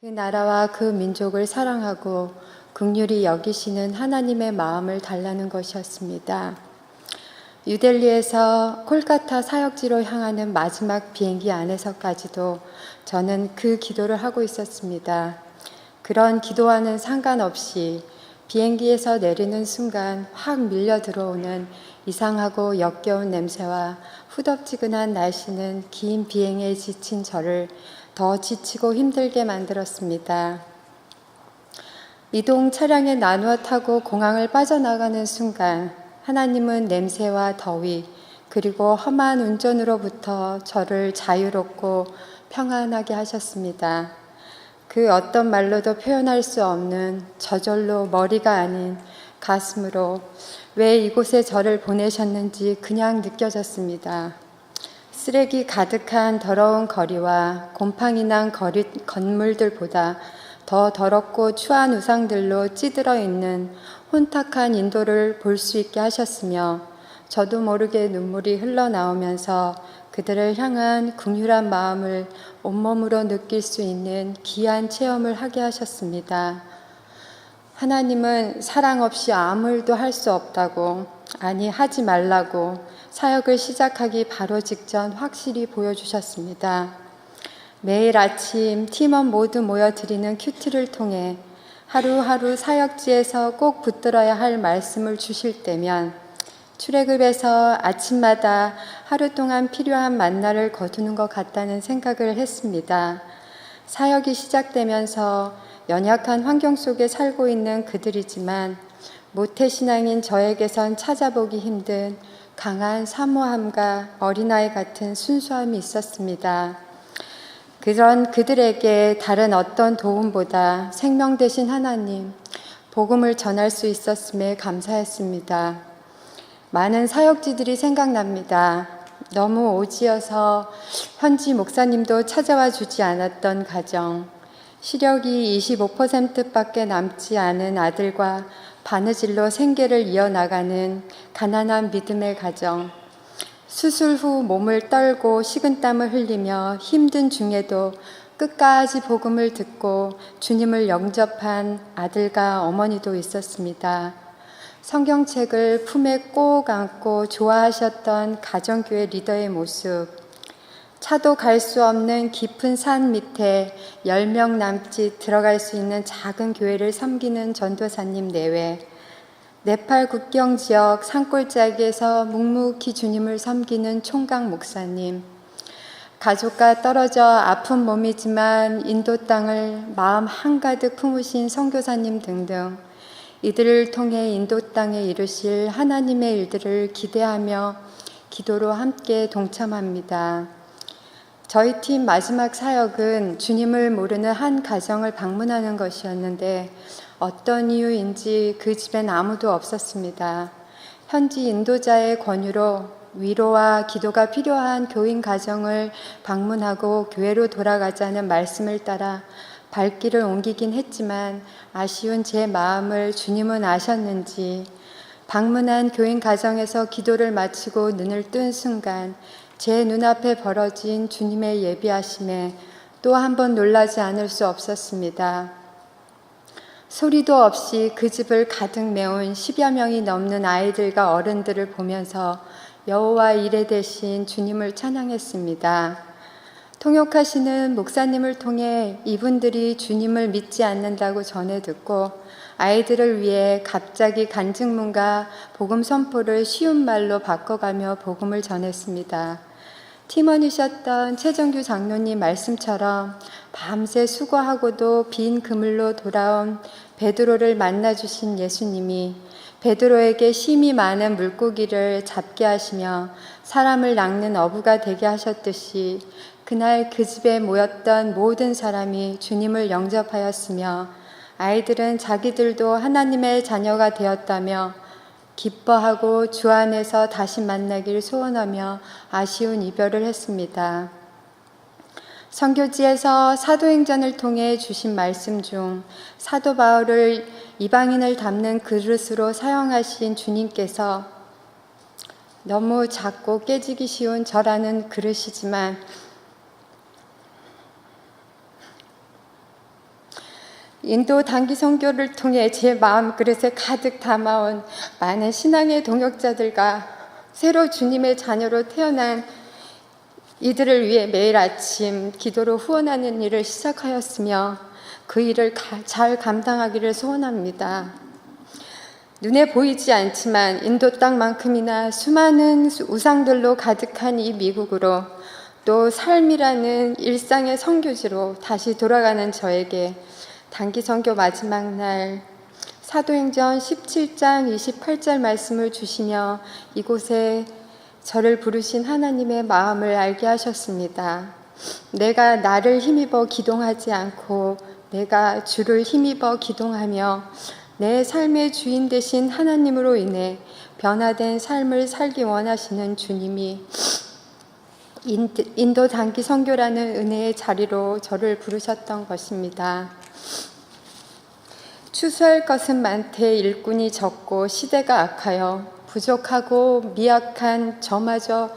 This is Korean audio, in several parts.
그 나라와 그 민족을 사랑하고 긍휼히 여기시는 하나님의 마음을 달라는 것이었습니다. 뉴델리에서 콜카타 사역지로 향하는 마지막 비행기 안에서까지도 저는 그 기도를 하고 있었습니다. 그런 기도와는 상관없이 비행기에서 내리는 순간 확 밀려 들어오는 이상하고 역겨운 냄새와 후덥지근한 날씨는 긴 비행에 지친 저를 더 지치고 힘들게 만들었습니다. 이동 차량에 나누어 타고 공항을 빠져나가는 순간 하나님은 냄새와 더위 그리고 험한 운전으로부터 저를 자유롭고 평안하게 하셨습니다. 그 어떤 말로도 표현할 수 없는 저절로 머리가 아닌 가슴으로 왜 이곳에 저를 보내셨는지 그냥 느껴졌습니다. 쓰레기 가득한 더러운 거리와 곰팡이 난 건물들보다 더 더럽고 추한 우상들로 찌들어 있는 혼탁한 인도를 볼 수 있게 하셨으며 저도 모르게 눈물이 흘러나오면서 그들을 향한 긍휼한 마음을 온몸으로 느낄 수 있는 귀한 체험을 하게 하셨습니다. 하나님은 사랑 없이 아무 일도 할 수 없다고, 아니 하지 말라고 사역을 시작하기 바로 직전 확실히 보여주셨습니다. 매일 아침 팀원 모두 모여 드리는 큐티를 통해 하루하루 사역지에서 꼭 붙들어야 할 말씀을 주실 때면 출애굽에서 아침마다 하루 동안 필요한 만나를 거두는 것 같다는 생각을 했습니다. 사역이 시작되면서 연약한 환경 속에 살고 있는 그들이지만 모태신앙인 저에게선 찾아보기 힘든 강한 사모함과 어린아이 같은 순수함이 있었습니다. 그런 그들에게 다른 어떤 도움보다 생명 되신 하나님, 복음을 전할 수 있었음에 감사했습니다. 많은 사역지들이 생각납니다. 너무 오지어서 현지 목사님도 찾아와 주지 않았던 가정, 시력이 25%밖에 남지 않은 아들과 바느질로 생계를 이어나가는 가난한 믿음의 가정, 수술 후 몸을 떨고 식은땀을 흘리며 힘든 중에도 끝까지 복음을 듣고 주님을 영접한 아들과 어머니도 있었습니다. 성경책을 품에 꼭 안고 좋아하셨던 가정교회 리더의 모습, 차도 갈 수 없는 깊은 산 밑에 10명 남짓 들어갈 수 있는 작은 교회를 섬기는 전도사님 내외, 네팔 국경 지역 산골짜기에서 묵묵히 주님을 섬기는 총각 목사님, 가족과 떨어져 아픈 몸이지만 인도 땅을 마음 한가득 품으신 선교사님 등등 이들을 통해 인도 땅에 이루실 하나님의 일들을 기대하며 기도로 함께 동참합니다. 저희 팀 마지막 사역은 주님을 모르는 한 가정을 방문하는 것이었는데 어떤 이유인지 그 집엔 아무도 없었습니다. 현지 인도자의 권유로 위로와 기도가 필요한 교인 가정을 방문하고 교회로 돌아가자는 말씀을 따라 발길을 옮기긴 했지만 아쉬운 제 마음을 주님은 아셨는지 방문한 교인 가정에서 기도를 마치고 눈을 뜬 순간 제 눈앞에 벌어진 주님의 예비하심에 또 한 번 놀라지 않을 수 없었습니다. 소리도 없이 그 집을 가득 메운 10여 명이 넘는 아이들과 어른들을 보면서 여호와 이레 되신 주님을 찬양했습니다. 통역하시는 목사님을 통해 이분들이 주님을 믿지 않는다고 전해 듣고 아이들을 위해 갑자기 간증문과 복음 선포를 쉬운 말로 바꿔가며 복음을 전했습니다. 팀원이셨던 최정규 장로님 말씀처럼 밤새 수고하고도 빈 그물로 돌아온 베드로를 만나주신 예수님이 베드로에게 심이 많은 물고기를 잡게 하시며 사람을 낚는 어부가 되게 하셨듯이 그날 그 집에 모였던 모든 사람이 주님을 영접하였으며 아이들은 자기들도 하나님의 자녀가 되었다며 기뻐하고 주 안에서 다시 만나길 소원하며 아쉬운 이별을 했습니다. 선교지에서 사도행전을 통해 주신 말씀 중 사도 바울을 이방인을 담는 그릇으로 사용하신 주님께서 너무 작고 깨지기 쉬운 저라는 그릇이지만 인도 단기 선교를 통해 제 마음 그릇에 가득 담아온 많은 신앙의 동역자들과 새로 주님의 자녀로 태어난 이들을 위해 매일 아침 기도로 후원하는 일을 시작하였으며 그 일을 잘 감당하기를 소원합니다. 눈에 보이지 않지만 인도 땅만큼이나 수많은 우상들로 가득한 이 미국으로 또 삶이라는 일상의 선교지로 다시 돌아가는 저에게 단기 선교 마지막 날 사도행전 17장 28절 말씀을 주시며 이곳에 저를 부르신 하나님의 마음을 알게 하셨습니다. 내가 나를 힘입어 기동하지 않고 내가 주를 힘입어 기동하며 내 삶의 주인 되신 하나님으로 인해 변화된 삶을 살기 원하시는 주님이 인도 단기 선교라는 은혜의 자리로 저를 부르셨던 것입니다. 추수할 것은 많되 일꾼이 적고 시대가 악하여 부족하고 미약한 저마저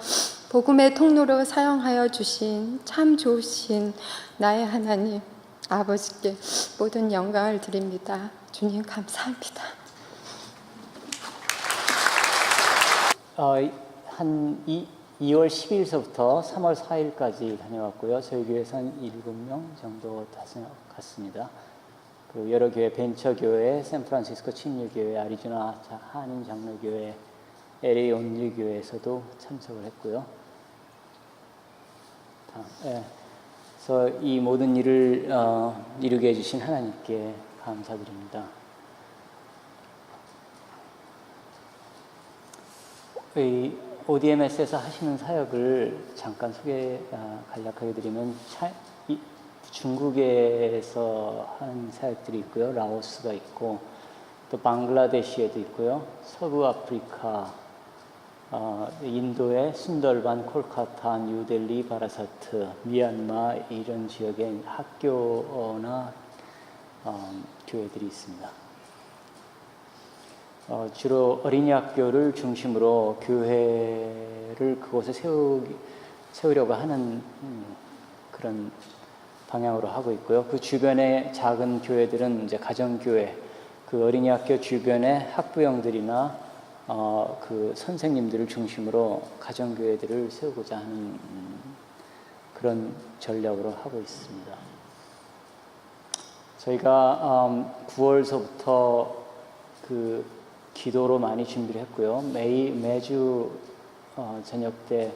복음의 통로로 사용하여 주신 참 좋으신 나의 하나님 아버지께 모든 영광을 드립니다. 주님 감사합니다. 한 2월 10일서부터 3월 4일까지 다녀왔고요. 저희 교회에서 한 7명 정도 다녀갔습니다. 그리고 여러 교회, 벤처교회, 샌프란시스코 친일교회, 아리조나 한인장로교회, LA 온리교회에서도 참석을 했고요. 그래서 이 모든 일을 이루게 해주신 하나님께 감사드립니다. ODMS에서 하시는 사역을 잠깐 간략하게 드리면 중국에서 하는 사역들이 있고요. 라오스가 있고 또 방글라데시에도 있고요. 서부 아프리카, 인도의 순덜반, 콜카타, 뉴델리, 바라사트, 미얀마 이런 지역에 학교나 교회들이 있습니다. 주로 어린이 학교를 중심으로 교회를 그곳에 세우려고 하는 그런 방향으로 하고 있고요. 그 주변의 작은 교회들은 이제 가정교회, 그 어린이 학교 주변의 학부형들이나 그 선생님들을 중심으로 가정교회들을 세우고자 하는 그런 전략으로 하고 있습니다. 저희가 9월서부터 그 기도로 많이 준비를 했고요. 매주 저녁 때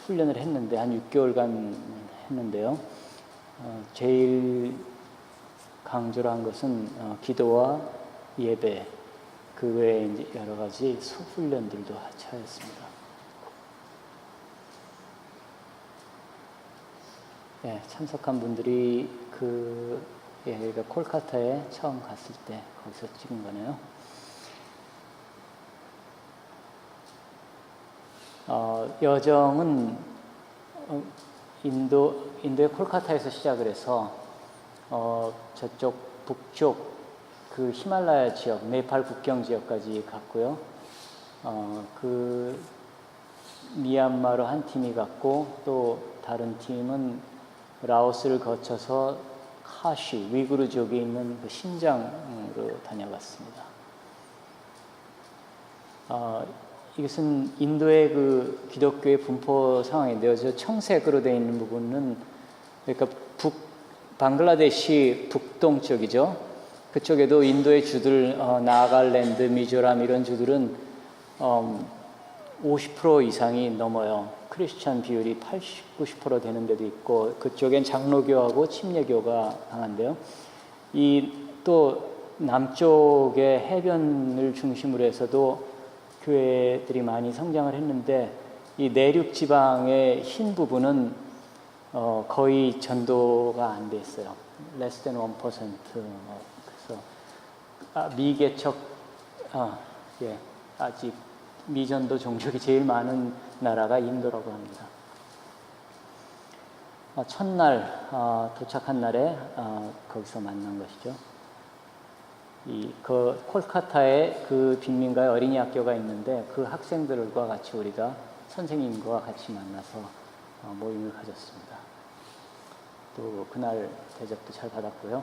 훈련을 했는데 한 6개월간 했는데요. 제일 강조를 한 것은 기도와 예배, 그 외에 이제 여러 가지 훈련들도 하였습니다. 네, 참석한 분들이 여기가 콜카타에 처음 갔을 때 거기서 찍은 거네요. 여정은 인도의 콜카타에서 시작을 해서 저쪽 북쪽 그 히말라야 지역, 네팔 국경 지역까지 갔고요. 그 미얀마로 한 팀이 갔고 또 다른 팀은 라오스를 거쳐서 카시, 위구르 지역에 있는 그 신장으로 다녀갔습니다. 이것은 인도의 그 기독교의 분포 상황인데요. 저 청색으로 되어 있는 부분은 그러니까 방글라데시 북동쪽이죠. 그쪽에도 인도의 주들, 나갈랜드, 미조람 이런 주들은 50% 이상이 넘어요. 크리스찬 비율이 80, 90% 되는 데도 있고 그쪽엔 장로교하고 침례교가 강한데요. 또 남쪽의 해변을 중심으로 해서도 교회들이 많이 성장을 했는데 이 내륙 지방의 흰 부분은 거의 전도가 안 돼 있어요. less than 1%. 그래서 미개척, 아직 미전도 종족이 제일 많은 나라가 인도라고 합니다. 첫날 도착한 날에 거기서 만난 것이죠. 그 콜카타에 그 빈민가의 어린이 학교가 있는데 그 학생들과 같이 우리가 선생님과 같이 만나서 모임을 가졌습니다. 그날 대접도 잘 받았고요.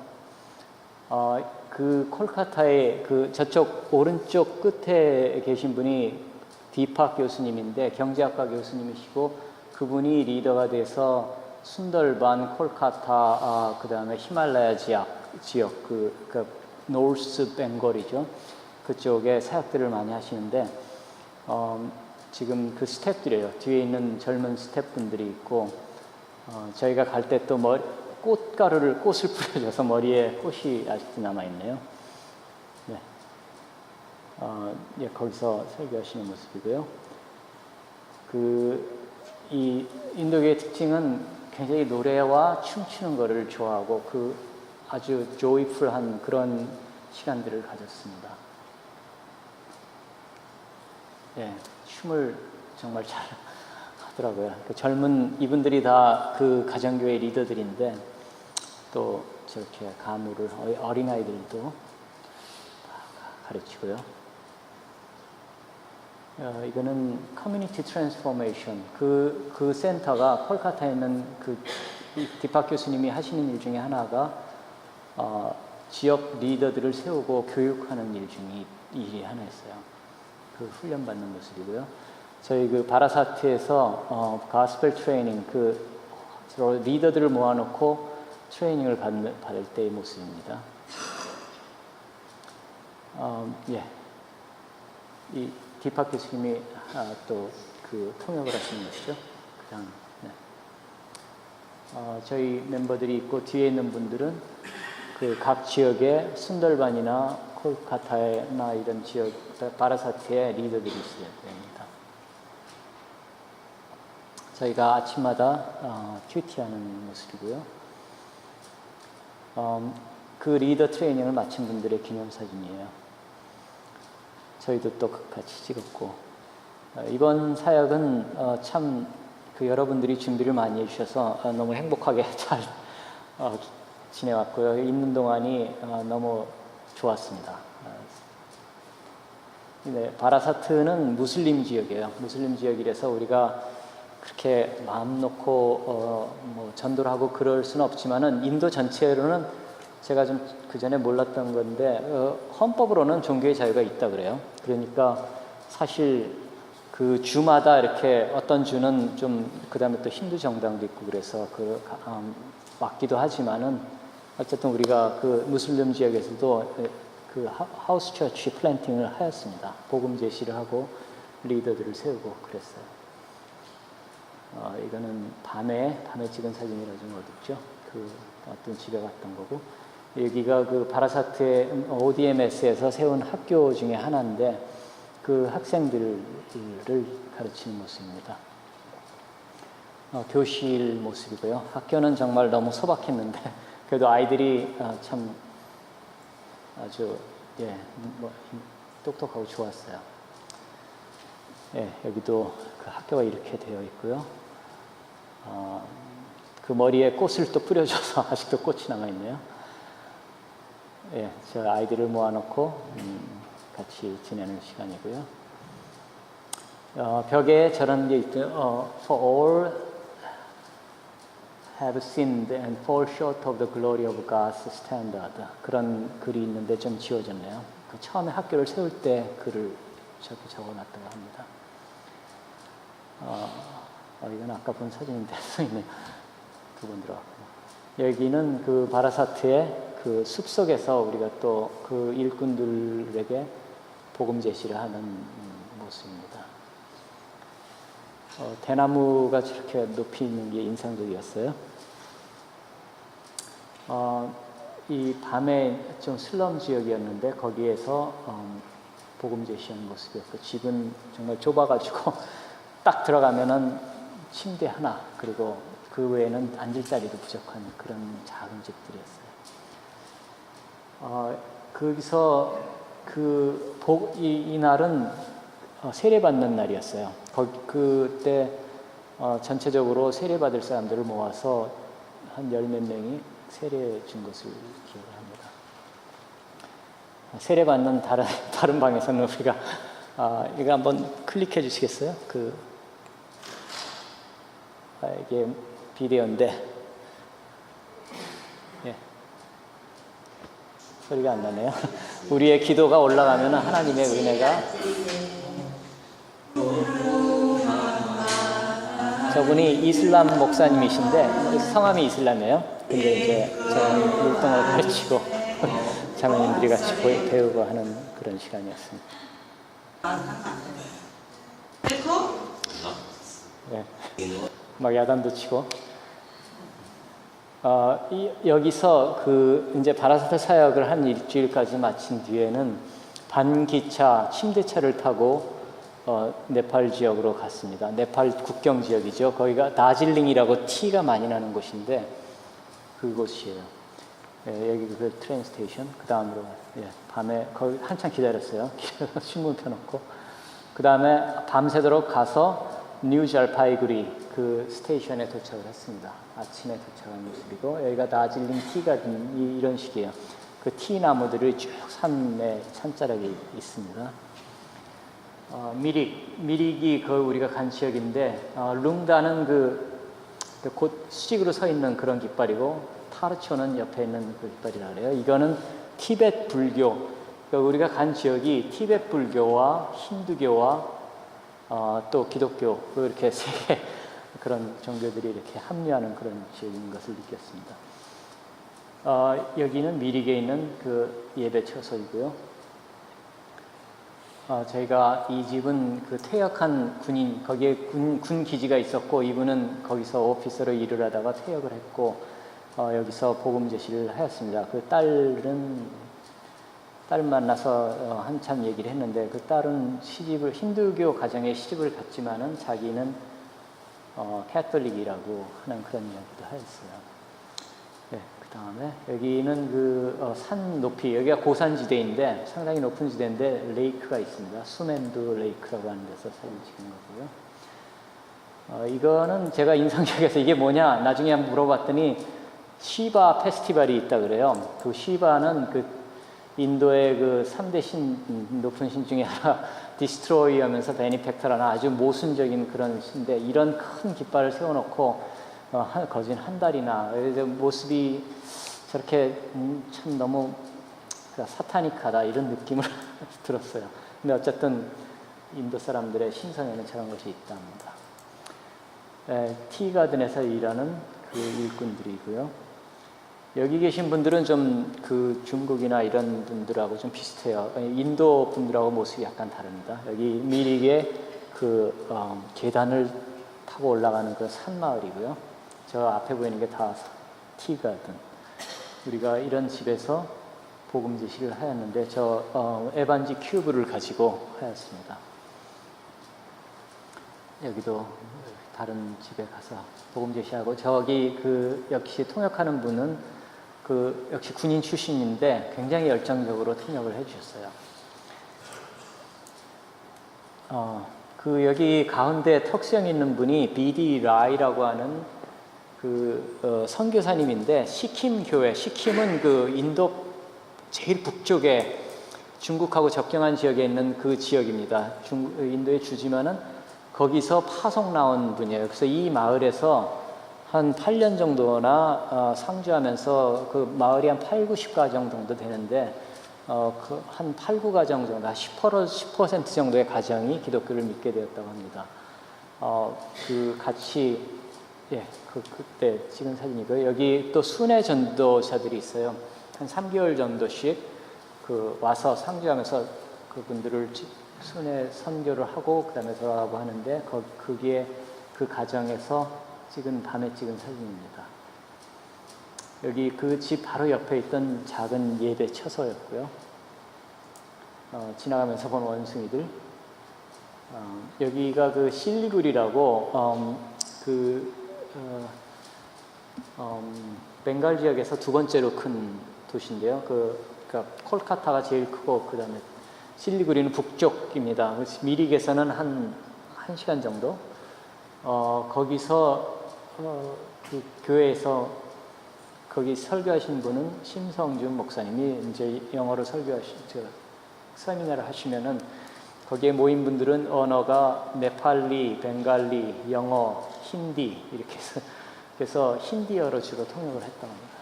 그 콜카타의 그 저쪽 오른쪽 끝에 계신 분이 디팍 교수님인데 경제학과 교수님이시고 그분이 리더가 돼서 순덜반, 콜카타, 그 다음에 히말라야 지역, 그 노스 벵골이죠. 그쪽에 사역들을 많이 하시는데 지금 그 스태프들이에요. 뒤에 있는 젊은 스태프분들이 있고 저희가 갈 때 또 꽃을 뿌려줘서 머리에 꽃이 아직도 남아있네요. 네. 예, 거기서 설교하시는 모습이고요. 이 인도교의 특징은 굉장히 노래와 춤추는 것을 좋아하고 아주 조이풀한 그런 시간들을 가졌습니다. 예, 춤을 정말 잘 하더라고요. 젊은 이분들이 다 그 가정교회 리더들인데 또 저렇게 가무를 어린아이들도 가르치고요. 이거는 커뮤니티 트랜스포메이션 그 센터가 콜카타에 있는 디팍 교수님이 하시는 일 중에 하나가 지역 리더들을 세우고 교육하는 일이 하나 있어요. 그 훈련 받는 모습이고요. 저희 그 바라사트에서 가스펠 트레이닝 리더들을 모아놓고 트레이닝을 받을 때의 모습입니다. 예, 이 디팍 교수님이 또 통역을 하시는 것이죠. 그다음, 네. 저희 member들이 있고 뒤에 있는 분들은 각 지역의 순덜반이나 콜카타나 이런 지역 바라사트의 리더들이 있어야 됩니다. 저희가 아침마다 큐티하는 모습이고요. 그 리더 트레이닝을 마친 분들의 기념사진이에요. 저희도 또 같이 찍었고 이번 사역은 참 여러분들이 준비를 많이 해주셔서 너무 행복하게 잘 지내왔고요. 있는 동안이 너무 좋았습니다. 네, 바라사트는 무슬림 지역이에요. 무슬림 지역이라서 우리가 그렇게 마음 놓고 전도를 하고 그럴 수는 없지만은 인도 전체로는 제가 좀 그 전에 몰랐던 건데 헌법으로는 종교의 자유가 있다 그래요. 그러니까 사실 그 주마다 이렇게 어떤 주는 좀 그다음에 또 힌두 정당도 있고 그래서 맞기도 하지만은 어쨌든 우리가 그 무슬림 지역에서도 하우스 처치 플랜팅을 하였습니다. 복음 제시를 하고 리더들을 세우고 그랬어요. 이거는 밤에 찍은 사진이라 좀 어둡죠. 어떤 집에 갔던 거고 여기가 바라사트의 ODMS에서 세운 학교 중에 하나인데 그 학생들을 가르치는 모습입니다. 교실 모습이고요. 학교는 정말 너무 소박했는데 그래도 아이들이 참 아주 똑똑하고 좋았어요. 예, 여기도 그 학교가 이렇게 되어 있고요. 그 머리에 꽃을 또 뿌려줘서 아직도 꽃이 남아있네요. 예, 저 아이들을 모아놓고 같이 지내는 시간이고요. 벽에 저런 게 있죠. For all have sinned and fall short of the glory of God's standard. 그런 글이 있는데 좀 지워졌네요. 처음에 학교를 세울 때 글을 저렇게 적어놨다고 합니다. 이건 아까 본 사진인데 써있네요. 두 번 들어갔고. 여기는 그 바라사트의 그 숲속에서 우리가 또 그 일꾼들에게 복음 제시를 하는 모습입니다. 대나무가 저렇게 높이 있는 게 인상적이었어요. 이 밤에 좀 슬럼 지역이었는데 거기에서 복음 제시하는 모습이었고 집은 정말 좁아가지고 딱 들어가면은 침대 하나 그리고 그 외에는 앉을 자리도 부족한 그런 작은 집들이었어요. 거기서 이 날은 세례받는 날이었어요. 그때 전체적으로 세례받을 사람들을 모아서 한 10몇 명이 세례 준 것을 기억을 합니다. 세례받는 다른 방에서는 우리가 이거 한번 클릭해 주시겠어요? 이게 비디오인데, 소리가 안 나네요. 우리의 기도가 올라가면 하나님의 은혜가. 저분이 이슬람 목사님이신데 성함이 이슬람이에요. 근데 이제 제가 율동을 가르치고 자매님들이 같이 배우고 하는 그런 시간이었습니다. 네. 막 야단도 치고. 여기서 이제 바라사트 사역을 한 일주일까지 마친 뒤에는 반기차 침대차를 타고 네팔 지역으로 갔습니다. 네팔 국경 지역이죠. 거기가 다질링이라고 티가 많이 나는 곳인데 그곳이에요. 예, 여기 그 트레인 스테이션. 그 다음으로 밤에 거기 한참 기다렸어요. 신문 펴놓고. 그 다음에 밤새도록 가서 뉴잘파이구리 그 스테이션에 도착을 했습니다. 아침에 도착한 모습이고 여기가 다질링 티가든 이런 식이에요. 그 티 나무들이 쭉 산에 산자락이 있습니다. 미릭이 그 우리가 간 지역인데 룽다는 곧 수직으로 서 있는 그런 깃발이고 타르초는 옆에 있는 그 깃발이라 그래요. 이거는 티베트 불교. 그러니까 우리가 간 지역이 티베트 불교와 힌두교와 또 기독교 이렇게 세 개 그런 종교들이 이렇게 합류하는 그런 지역인 것을 느꼈습니다. 여기는 미릭에 있는 그 예배 처소이고요. 저희가 이 집은 그 퇴역한 군인, 거기에 군 기지가 있었고 이분은 거기서 오피서로 일을 하다가 퇴역을 했고 여기서 복음 제시를 하였습니다. 그 딸 만나서 한참 얘기를 했는데 그 딸은 힌두교 가정에 시집을 갔지만은 자기는 캐톨릭이라고 하는 그런 이야기도 하였어요. 네, 그 다음에 여기는 산 높이, 여기가 고산지대인데 상당히 높은 지대인데 레이크가 있습니다. 수멘두 레이크라고 하는 데서 사진 찍은 거고요. 이거는 제가 인상적이어서 이게 뭐냐 나중에 한번 물어봤더니 시바 페스티벌이 있다 그래요. 그 시바는 인도의 3대 높은 신 중에 하나 디스트로이 하면서 베니펙터라는 아주 모순적인 그런 신데 이런 큰 깃발을 세워놓고 거진 한 달이나 모습이 저렇게 참 너무 사타닉하다 이런 느낌을 들었어요. 근데 어쨌든 인도 사람들의 신성에는 저런 것이 있답니다. 티가든에서 일하는 그 일꾼들이고요. 여기 계신 분들은 좀 중국이나 이런 분들하고 좀 비슷해요. 인도 분들하고 모습이 약간 다릅니다. 여기 미릭의 계단을 타고 올라가는 그 산마을이고요. 저 앞에 보이는 게 다 티가든. 우리가 이런 집에서 복음 제시를 하였는데 에반지 큐브를 가지고 하였습니다. 여기도 다른 집에 가서 복음 제시하고 저기 역시 통역하는 분은 역시 군인 출신인데 굉장히 열정적으로 통역을 해주셨어요. 여기 가운데 턱수염 있는 분이 비디 라이라고 하는 선교사님인데 시킴 교회, 시킴은 인도 제일 북쪽에 중국하고 접경한 지역에 있는 그 지역입니다. 인도의 주지만은 거기서 파송 나온 분이에요. 그래서 이 마을에서 한 8년 정도나 상주하면서 그 마을이 한 8, 90가정 정도 되는데 한 8, 9가정 정도, 10% 정도의 가정이 기독교를 믿게 되었다고 합니다. 같이 그때 찍은 사진이고요. 여기 또 순회 전도자들이 있어요. 한 3개월 정도씩 와서 상주하면서 그분들을 순회 선교를 하고 그 다음에 돌아가고 하는데 거기에 그 가정에서 밤에 찍은 사진입니다. 여기 그 집 바로 옆에 있던 작은 예배 처소였고요. 지나가면서 본 원숭이들. 여기가 실리구리라고 벵갈 지역에서 두 번째로 큰 도시인데요. 그러니까 콜카타가 제일 크고 그 다음에 실리구리는 북쪽입니다. 미릭에서는 한 1시간 정도. 거기서 그 교회에서 거기 설교하신 분은 심성준 목사님이 이제 영어로 세미나를 하시면은 거기에 모인 분들은 언어가 네팔리, 벵갈리, 영어, 힌디 이렇게 해서 그래서 힌디어로 주로 통역을 했다고 합니다.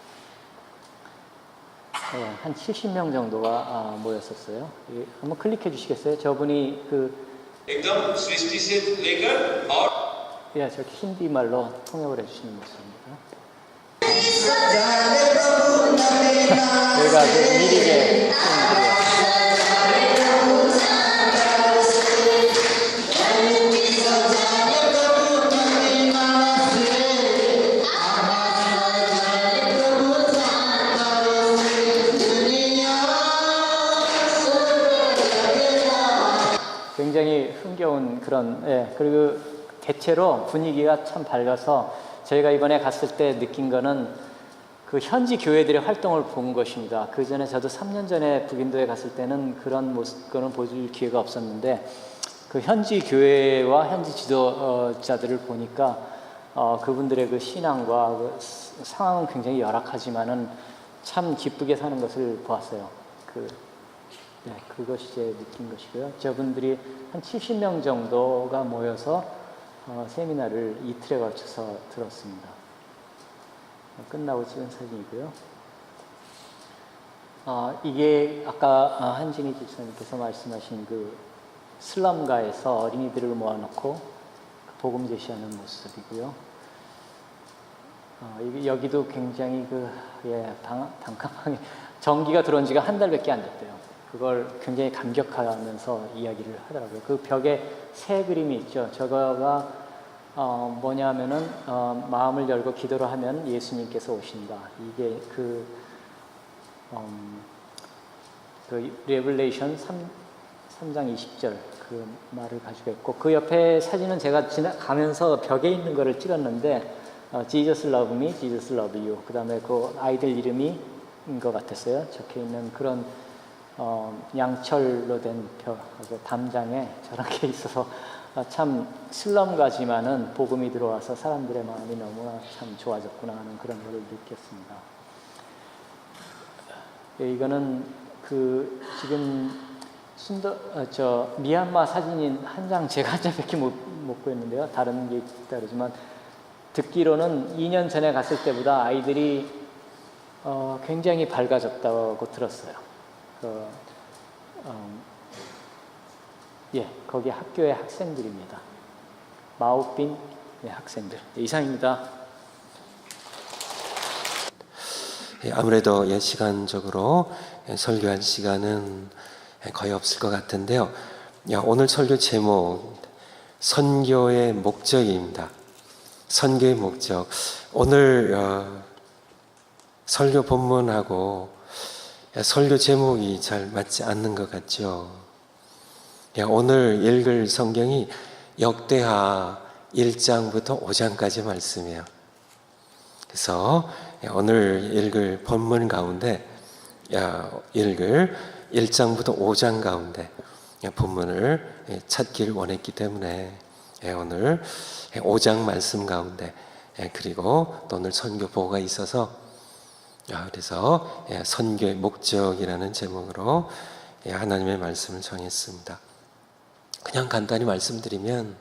한 70명 정도가 모였었어요. 한번 클릭해 주시겠어요? 저분이 एकदम सृष्टि से लेकर और 저렇게 힌디 말로 통역을 해주시는 모습입니다. 여기가 미리게 친구들이에요. 굉장히 흥겨운 그런, 그리고 대체로 분위기가 참 밝아서 저희가 이번에 갔을 때 느낀 거는 그 현지 교회들의 활동을 본 것입니다. 그 전에 저도 3년 전에 북인도에 갔을 때는 그런 모습을 보여줄 기회가 없었는데 그 현지 교회와 현지 지도자들을 보니까 그분들의 그 신앙과 그 상황은 굉장히 열악하지만은 참 기쁘게 사는 것을 보았어요. 그것이 제 느낀 것이고요. 저분들이 한 70명 정도가 모여서 세미나를 이틀에 걸쳐서 들었습니다. 끝나고 찍은 사진이고요. 이게 아까 한진희 집사님께서 말씀하신 그 슬럼가에서 어린이들을 모아놓고 복음 제시하는 모습이고요. 여기도 굉장히 당황하게 전기가 들어온 지가 한 달밖에 안 됐대요. 그걸 굉장히 감격하면서 이야기를 하더라고요. 그 벽에 새 그림이 있죠. 저거가 뭐냐면은 마음을 열고 기도를 하면 예수님께서 오신다. 이게 그 레벨레이션 3장 20절 그 말을 가지고 있고 그 옆에 사진은 제가 지나가면서 벽에 있는 거를 찍었는데 Jesus love me, Jesus love you. 그 다음에 그 아이들 이름이 인 것 같았어요. 적혀 있는 그런 양철로 된 담장에 저런 게 있어서 참 슬럼가지만은 복음이 들어와서 사람들의 마음이 너무나 참 좋아졌구나 하는 그런 걸 느꼈습니다. 이거는 지금 미얀마 사진인 한 장 제가 한 장밖에 못 보였는데요. 다른 게 있다 그러지만 듣기로는 2년 전에 갔을 때보다 아이들이 굉장히 밝아졌다고 들었어요. 거기 학교의 학생들입니다. 마오빈 학생들. 이상입니다. 아무래도 시간적으로 설교할 시간은 거의 없을 것 같은데요. 오늘 설교 제목 선교의 목적입니다. 선교의 목적. 오늘 설교 본문하고 설교 제목이 잘 맞지 않는 것 같죠. 오늘 읽을 성경이 역대하 1장부터 5장까지 말씀이에요. 그래서 오늘 읽을 본문 가운데 읽을 1장부터 5장 가운데 본문을 찾기를 원했기 때문에 오늘 5장 말씀 가운데 그리고 또 오늘 선교 보고가 있어서 그래서 선교의 목적이라는 제목으로 하나님의 말씀을 정했습니다. 그냥 간단히 말씀드리면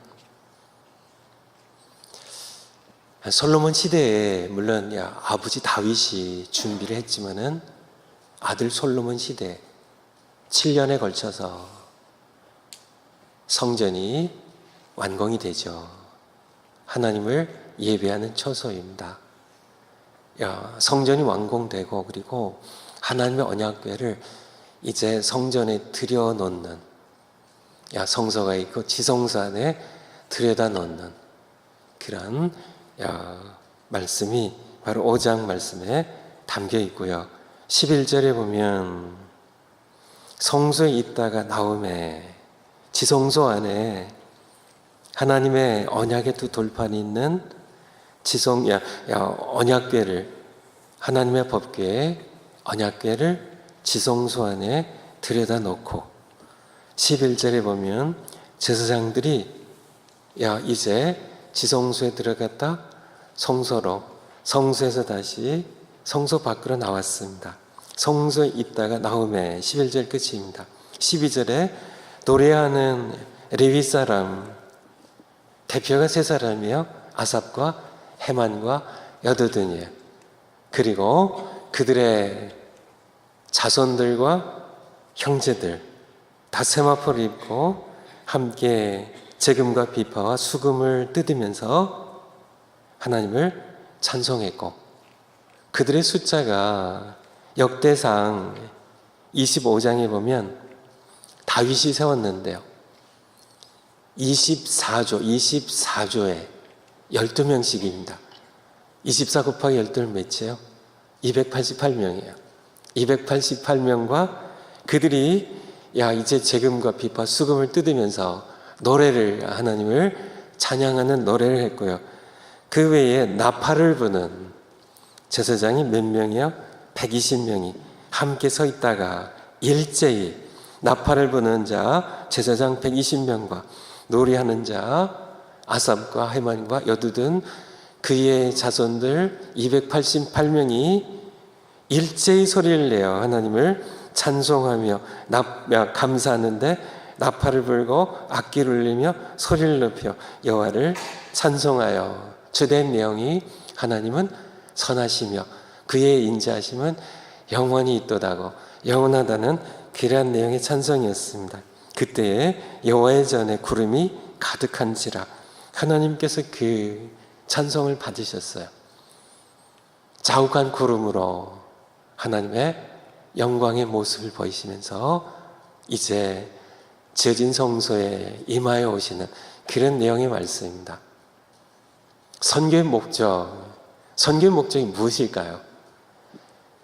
솔로몬 시대에 물론 아버지 다윗이 준비를 했지만은 아들 솔로몬 시대 7년에 걸쳐서 성전이 완공이 되죠. 하나님을 예배하는 처소입니다. 성전이 완공되고 그리고 하나님의 언약궤를 이제 성전에 들여놓는 성소가 있고 지성소 안에 들여다 놓는 그런 말씀이 바로 5장 말씀에 담겨 있고요. 11절에 보면 성소에 있다가 나오매 지성소 안에 하나님의 언약의 두 돌판이 있는 언약궤를 하나님의 법궤에 언약궤를 지성소 안에 들여다 놓고 11절에 보면 제사장들이 이제 지성소에 들어갔다 성소에서 다시 성소 밖으로 나왔습니다. 성소에 있다가 나오매 11절 끝입니다. 12절에 노래하는 레위 사람 대표가 세 사람이요. 아삽과 헤만과 여두둔이에요. 그리고 그들의 자손들과 형제들 다 세마포를 입고 함께 재금과 비파와 수금을 뜯으면서 하나님을 찬송했고, 그들의 숫자가 역대상 25장에 보면 다윗이 세웠는데요, 24조에 12명씩입니다. 24 곱하기 12는 몇이에요? 288명이에요. 288명과 그들이 이제 재금과 비파 수금을 뜯으면서 노래를, 하나님을 찬양하는 노래를 했고요. 그 외에 나팔을 부는 제사장이 몇 명이요? 120명이 함께 서 있다가 일제히 나팔을 부는 자 제사장 120명과 노래하는 자 아삽과 헤만과 여두둔 그의 자손들 288명이 일제히 소리를 내어 하나님을 찬송하며 감사하는데 나팔을 불고 악기를 울리며 소리를 높여 여호와를 찬송하여, 주된 내용이 하나님은 선하시며 그의 인자하심은 영원히 있도다고, 영원하다는 귀한 내용의 찬송이었습니다. 그때에 여호와의 전에 구름이 가득한지라, 하나님께서 그 찬송을 받으셨어요. 자욱한 구름으로 하나님의 영광의 모습을 보이시면서 이제 지어진 성소에 임하여 오시는 그런 내용의 말씀입니다. 선교의 목적이 무엇일까요?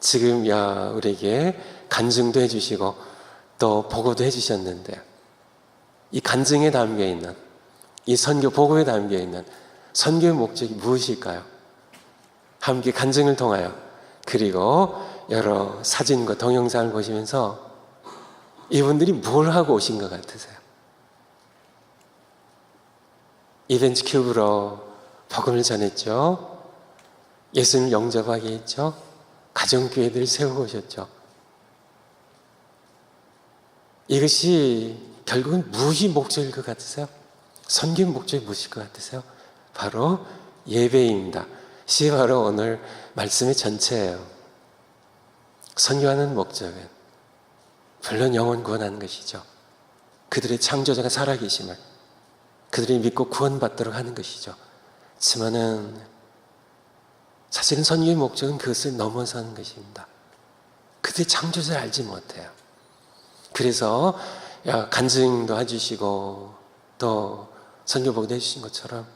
지금 우리에게 간증도 해주시고 또 보고도 해주셨는데, 이 간증에 담겨있는, 이 선교 보고에 담겨있는 선교의 목적이 무엇일까요? 함께 간증을 통하여, 그리고 여러 사진과 동영상을 보시면서 이분들이 뭘 하고 오신 것 같으세요? 이벤트 큐브로 복음을 전했죠. 예수님을 영접하게 했죠. 가정교회들을 세우고 오셨죠. 이것이 결국은 무엇이 목적일 것 같으세요? 선교의 목적이 무엇일 것 같으세요? 바로 예배입니다. 이게 바로 오늘 말씀의 전체예요. 선교하는 목적은 물론 영혼 구원하는 것이죠. 그들의 창조자가 살아계심을 그들이 믿고 구원받도록 하는 것이죠. 하지만은 사실은 선교의 목적은 그것을 넘어서는 것입니다. 그들의 창조자를 알지 못해요. 그래서 간증도 해주시고 또 선교복도 해주신 것처럼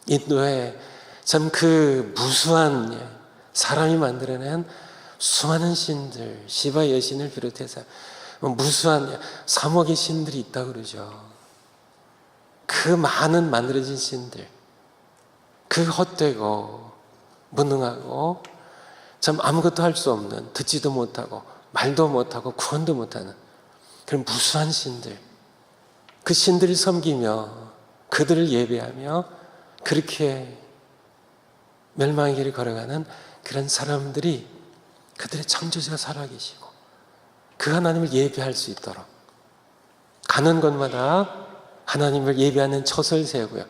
인도에 참 그 무수한 사람이 만들어낸 수많은 신들, 시바 여신을 비롯해서 무수한 3억의 신들이 있다고 그러죠. 그 많은 만들어진 신들, 그 헛되고 무능하고 참 아무것도 할 수 없는, 듣지도 못하고 말도 못하고 구원도 못하는 그런 무수한 신들, 그 신들을 섬기며 그들을 예배하며 그렇게 멸망의 길을 걸어가는 그런 사람들이 그들의 창조자가 살아계시고 그 하나님을 예배할 수 있도록 가는 곳마다 하나님을 예배하는 처소를 세우고요,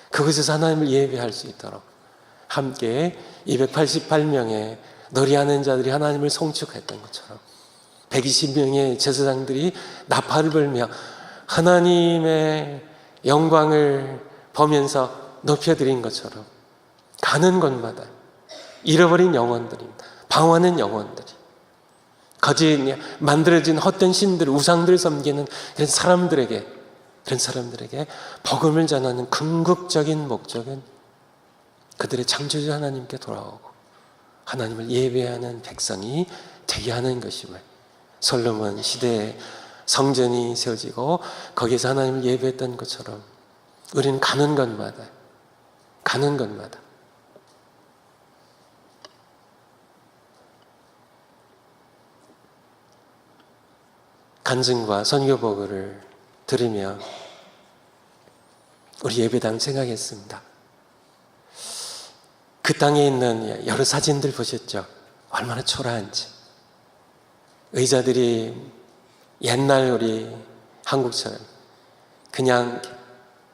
그곳에서 하나님을 예배할 수 있도록 함께 288명의 노래하는 자들이 하나님을 송축했던 것처럼 120명의 제사장들이 나팔을 불며 하나님의 영광을 보면서 높여드린 것처럼 가는 곳마다 잃어버린 영혼들입니다. 방황하는 영혼들이, 거짓 만들어진 헛된 신들, 우상들을 섬기는 그런 사람들에게 복음을 전하는 궁극적인 목적은 그들의 창조자 하나님께 돌아오고 하나님을 예배하는 백성이 되게 하는 것임을, 솔로몬 시대에 성전이 세워지고 거기에서 하나님을 예배했던 것처럼 우리는 가는 곳마다 간증과 선교복을 들으며 우리 예배당 생각했습니다. 그 땅에 있는 여러 사진들 보셨죠? 얼마나 초라한지. 의자들이 옛날 우리 한국처럼 그냥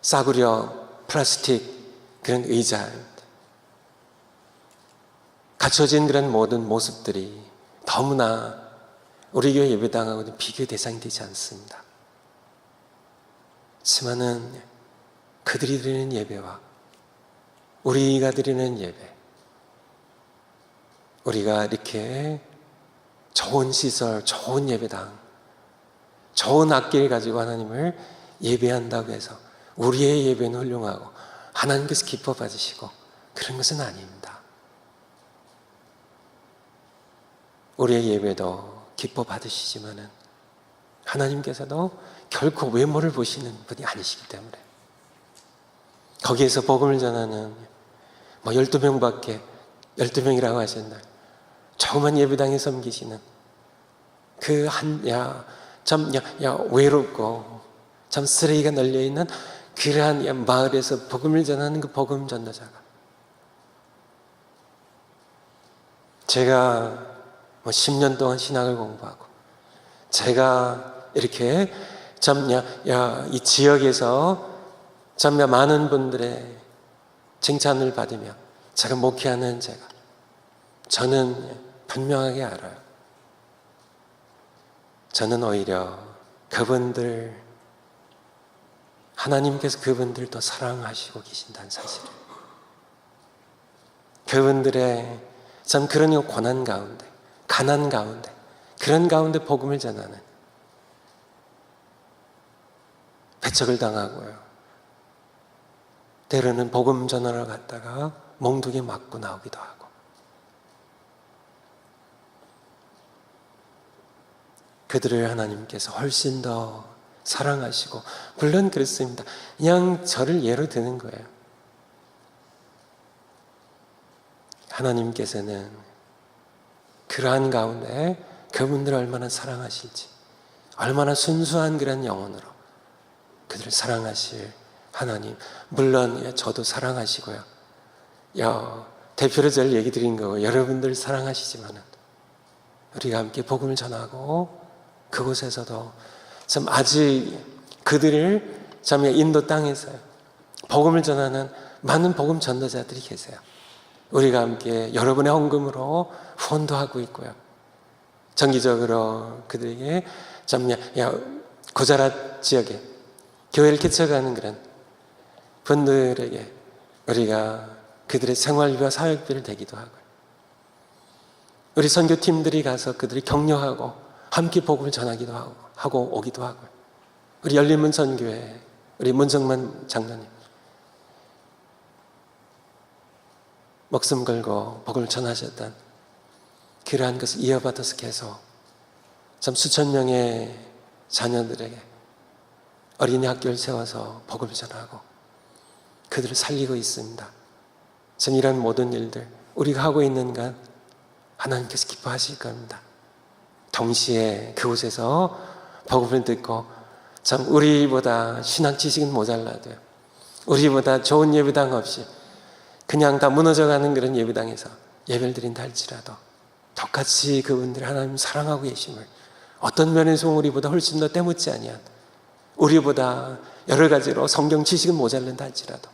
싸구려 플라스틱 그런 의자입니다. 갖춰진 그런 모든 모습들이 너무나 우리 교회 예배당하고는 비교 대상이 되지 않습니다. 하지만은 그들이 드리는 예배와 우리가 드리는 예배, 우리가 이렇게 좋은 시설, 좋은 예배당, 좋은 악기를 가지고 하나님을 예배한다고 해서 우리의 예배는 훌륭하고 하나님께서 기뻐 받으시고 그런 것은 아닙니다. 우리의 예배도 기뻐 받으시지만은 하나님께서도 결코 외모를 보시는 분이 아니시기 때문에 거기에서 복음을 전하는 12명밖에 12명이라고 하셨나 조그만 예배당에 섬기시는 그 참 외롭고 참 쓰레기가 널려있는 그러한 마을에서 복음을 전하는 그 복음 전도자가 제가 10년 동안 신학을 공부하고 제가 이렇게 이 지역에서 많은 분들의 칭찬을 받으며 제가 목회하는 저는 분명하게 알아요. 저는 오히려 그분들 하나님께서 그분들 더 사랑하시고 계신다는 사실을 그분들의 그런 고난 가운데 가난 가운데 그런 가운데 복음을 전하는 배척을 당하고요. 때로는 복음 전하러 갔다가 몽둥이 맞고 나오기도 하고 그들을 하나님께서 훨씬 더 사랑하시고 물론 그렇습니다. 그냥 저를 예로 드는 거예요. 하나님께서는 그러한 가운데 그분들을 얼마나 사랑하실지 얼마나 순수한 그런 영혼으로 그들을 사랑하실 하나님 물론 저도 사랑하시고요. 대표로 저를 얘기 드린 거고 여러분들 사랑하시지만은 우리가 함께 복음을 전하고 그곳에서도 아직 그들을 인도 땅에서 복음을 전하는 많은 복음 전도자들이 계세요. 우리가 함께 여러분의 헌금으로 후원도 하고 있고요. 정기적으로 그들에게 고자라 지역에 교회를 개척하는 그런 분들에게 우리가 그들의 생활비와 사역비를 대기도 하고요. 우리 선교팀들이 가서 그들을 격려하고 함께 복음을 전하기도 하고 오기도 하고요. 우리 열린문 선교회 우리 문정만 장로님 목숨 걸고 복음을 전하셨던 그러한 것을 이어받아서 계속 수천 명의 자녀들에게 어린이 학교를 세워서 복음을 전하고 그들을 살리고 있습니다. 이런 모든 일들 우리가 하고 있는 건 하나님께서 기뻐하실 겁니다. 동시에 그곳에서 복음을 듣고 우리보다 신학 지식은 모자라도요. 우리보다 좋은 예배당 없이 그냥 다 무너져가는 그런 예배당에서 예배를 드린다 할지라도 똑같이 그분들 하나님 사랑하고 계심을 어떤 면에서 우리보다 훨씬 더 때묻지 아니한 우리보다 여러 가지로 성경 지식은 모자란다 할지라도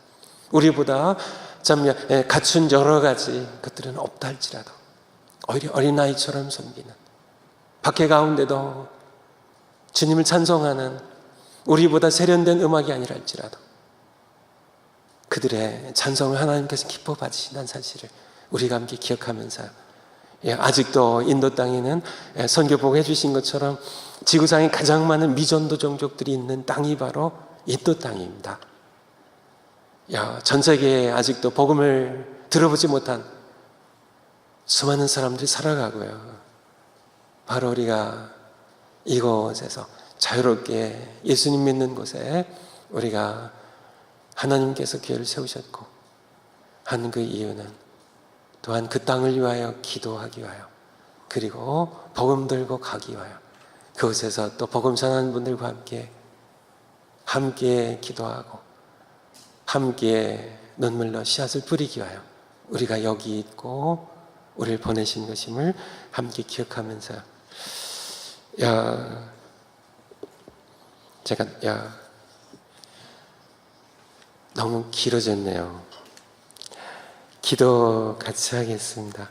우리보다 갖춘 여러 가지 것들은 없다 할지라도 오히려 어린아이처럼 섬기는 박해 가운데도 주님을 찬송하는 우리보다 세련된 음악이 아니라 할지라도 그들의 찬송을 하나님께서 기뻐 받으신다는 사실을 우리가 함께 기억하면서 아직도 인도 땅에는 선교복 해주신 것처럼 지구상에 가장 많은 미전도 종족들이 있는 땅이 바로 인도 땅입니다. 전 세계에 아직도 복음을 들어보지 못한 수많은 사람들이 살아가고요. 바로 우리가 이곳에서 자유롭게 예수님 믿는 곳에 우리가 하나님께서 교회를 세우셨고 한 그 이유는 또한 그 땅을 위하여 기도하기 위하여 그리고 복음 들고 가기 위하여 그곳에서 또 복음 전하는 분들과 함께 기도하고 함께 눈물로 씨앗을 뿌리기 위하여 우리가 여기 있고 우리를 보내신 것임을 함께 기억하면서 제가 너무 길어졌네요. 기도 같이 하겠습니다.